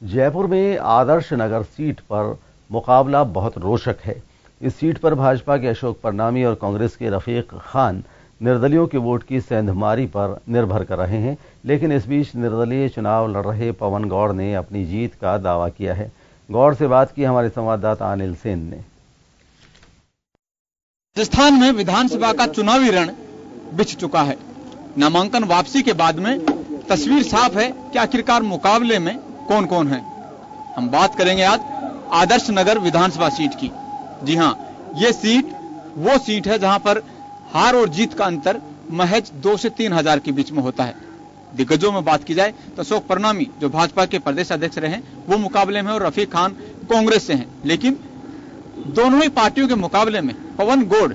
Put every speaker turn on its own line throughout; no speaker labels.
जयपुर में आदर्श नगर सीट पर मुकाबला बहुत रोचक है। इस सीट पर भाजपा के अशोक परनामी और कांग्रेस के रफीक खान निर्दलियों के वोट की सेंधमारी पर निर्भर कर रहे हैं, लेकिन इस बीच निर्दलीय चुनाव लड़ रहे पवन गौड़ ने अपनी जीत का दावा किया है। गौड़ से बात की हमारे संवाददाता अनिल सेन ने।
राजस्थान में विधानसभा का चुनावी रण बिछ चुका है। नामांकन वापसी के बाद में तस्वीर साफ है कि आखिरकार मुकाबले में कौन कौन है। हम बात करेंगे आज आदर्श नगर विधानसभा सीट की। जी हां, ये सीट वो सीट है जहां पर हार और जीत का अंतर महज 2 से 3 हजार के बीच में होता है। दिग्गजों में बात की जाए तो अशोक परनामी जो भाजपा के प्रदेश अध्यक्ष रहे हैं वो मुकाबले में, और रफीक खान कांग्रेस से हैं। लेकिन दोनों ही पार्टियों के मुकाबले में पवन गौड़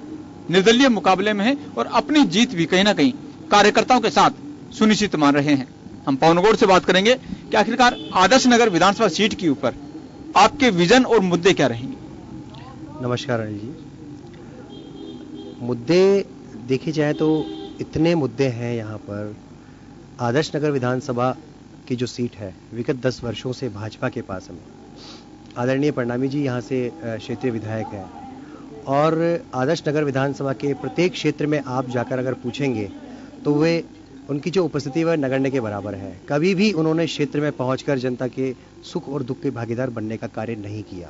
निर्दलीय मुकाबले में है और अपनी जीत भी कहीं ना कहीं कार्यकर्ताओं के साथ सुनिश्चित मान रहे हैं। हम पवन गौड़ से बात करेंगे कि आखिरकार आदर्श नगर विधानसभा सीट के ऊपर आपके विजन और मुद्दे क्या रहेंगे।
नमस्कार अनिल जी। मुद्दे देखे जाए तो इतने मुद्दे हैं यहाँ पर। आदर्श नगर विधानसभा की जो सीट है विगत 10 वर्षों से भाजपा के पास है। आदरणीय परनामी जी यहाँ से क्षेत्रीय विधायक हैं और आदर्श नगर विधानसभा के प्रत्येक क्षेत्र में आप जाकर अगर पूछेंगे तो वे उनकी जो उपस्थिति वह नगण्य के बराबर है। कभी भी उन्होंने क्षेत्र में पहुंचकर जनता के सुख और दुख के भागीदार बनने का कार्य नहीं किया।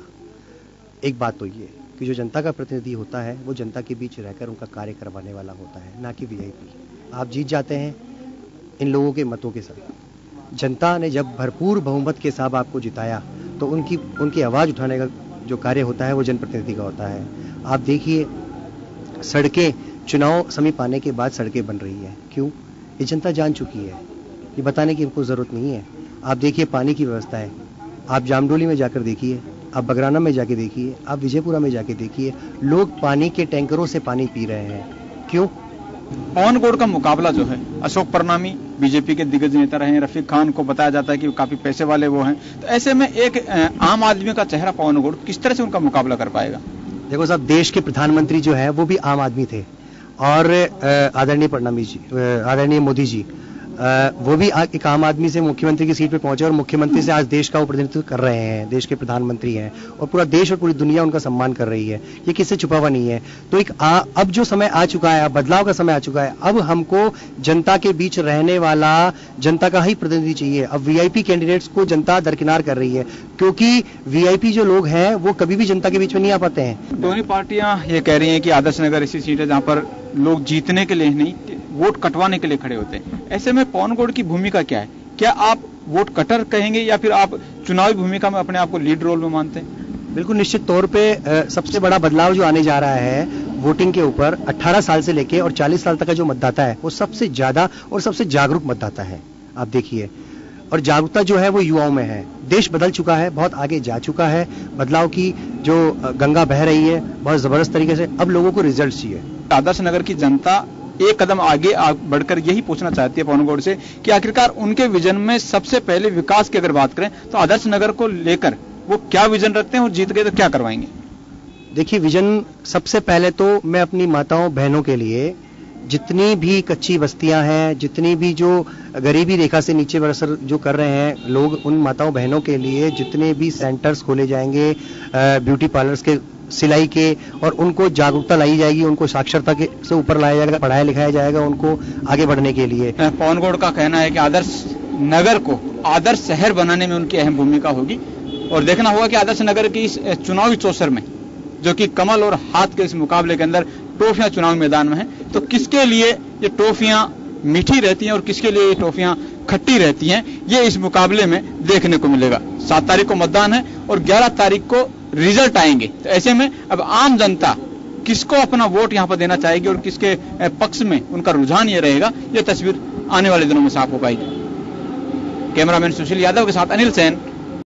एक बात तो ये कि जो जनता का प्रतिनिधि होता है वो जनता के बीच रहकर उनका कार्य करवाने वाला होता है, ना कि वीआईपी। आप जीत जाते हैं इन लोगों के मतों के साथ। जनता ने जब भरपूर बहुमत के साथ आपको जिताया तो उनकी आवाज उठाने का जो कार्य होता है वो जनप्रतिनिधि का होता है। आप देखिए सड़कें चुनाव समीप आने के बाद सड़कें बन रही है। क्यों? ये जनता जान चुकी है, ये बताने की इनको जरूरत नहीं है। आप देखिए पानी की व्यवस्था है, आप जामडोली में जाकर देखिए, आप बगराना में जाके देखिए, आप विजयपुरा में जाके देखिए, लोग पानी के टैंकरों से पानी पी रहे हैं। क्यों?
पवन गौड़ का मुकाबला जो है, अशोक परनामी बीजेपी के दिग्गज नेता रहे हैं, रफीक खान को बताया जाता है कि काफी पैसे वाले वो हैं, तो ऐसे में एक आम आदमी का चेहरा पवन गौड़ किस तरह से उनका मुकाबला कर पाएगा?
देखो साहब, देश के प्रधानमंत्री जो है वो भी आम आदमी थे और आदरणीय परनामी जी, आदरणीय मोदी जी, वो भी एक आम आदमी से मुख्यमंत्री की सीट पे पहुंचे और मुख्यमंत्री से आज देश का वो प्रतिनिधित्व कर रहे हैं। देश के प्रधानमंत्री हैं और पूरा देश और पूरी दुनिया उनका सम्मान कर रही है। ये किससे छुपा हुआ नहीं है। तो अब जो समय आ चुका है, बदलाव का समय आ चुका है। अब हमको जनता के बीच रहने वाला जनता का ही प्रतिनिधि चाहिए। अब वीआईपी कैंडिडेट्स को जनता दरकिनार कर रही है, क्योंकि वीआईपी जो लोग हैं वो कभी भी जनता के बीच में नहीं आ पाते हैं।
दोनों पार्टियां ये कह रही हैं कि आदर्श नगर ऐसी सीट है जहां पर लोग जीतने के लिए नहीं, वोट कटवाने के लिए खड़े होते हैं। ऐसे में पवन गौड़ की भूमिका क्या है? क्या आप वोट कटर कहेंगे या फिर आप चुनावी भूमिका में अपने आप को लीड रोल में मानते हैं?
बिल्कुल निश्चित तौर पे सबसे बड़ा बदलाव जो आने जा रहा है वोटिंग के ऊपर, 18 साल से लेके और 40 साल तक का जो मतदाता है वो सबसे ज्यादा और सबसे जागरूक मतदाता है। आप देखिए, और जागरूकता जो है वो युवाओं में है। देश बदल चुका है, बहुत आगे जा चुका है। बदलाव की जो गंगा बह रही है बहुत जबरदस्त तरीके से। अब लोगों को रिजल्ट चाहिए।
आदर्श नगर की जनता एक कदम आगे बढ़कर यही पूछना चाहती है पवन गौड़ से कि आखिरकार उनके विजन में सबसे पहले विकास की अगर बात करें तो आदर्श नगर को लेकर वो क्या विजन रखते हैं और जीत गए तो क्या करवाएंगे? देखिए,
विजन सबसे पहले तो मैं अपनी माताओं बहनों के लिए जितनी भी कच्ची बस्तियां हैं, जितनी भी जो गरीबी रेखा से नीचे बरसर जो कर रहे हैं लोग, उन माताओं बहनों के लिए जितने भी सेंटर्स खोले जाएंगे, ब्यूटी पार्लर्स के, सिलाई के, और उनको जागरूकता लाई जाएगी, उनको साक्षरता के से ऊपर लाया जाएगा, पढ़ाया लिखाया जाएगा उनको आगे बढ़ने के लिए।
पवन गौड़ का कहना है कि आदर्श नगर को आदर्श शहर बनाने में उनकी अहम भूमिका होगी और देखना होगा कि आदर्श नगर की इस चुनावी चौसर में, जो कि कमल और हाथ के इस मुकाबले के अंदर ट्रॉफियां चुनाव मैदान में है, तो किसके लिए ये ट्रॉफियां मीठी रहती हैं और किसके लिए ये ट्रॉफियां खट्टी रहती हैं, ये इस मुकाबले में देखने को मिलेगा। 7 तारीख को मतदान है और 11 तारीख को रिजल्ट आएंगे। तो ऐसे में अब आम जनता किसको अपना वोट यहाँ पर देना चाहेगी और किसके पक्ष में उनका रुझान ये रहेगा, ये तस्वीर आने वाले दिनों में साफ हो पाएगी। कैमरामैन सुशील यादव के साथ अनिल सेन,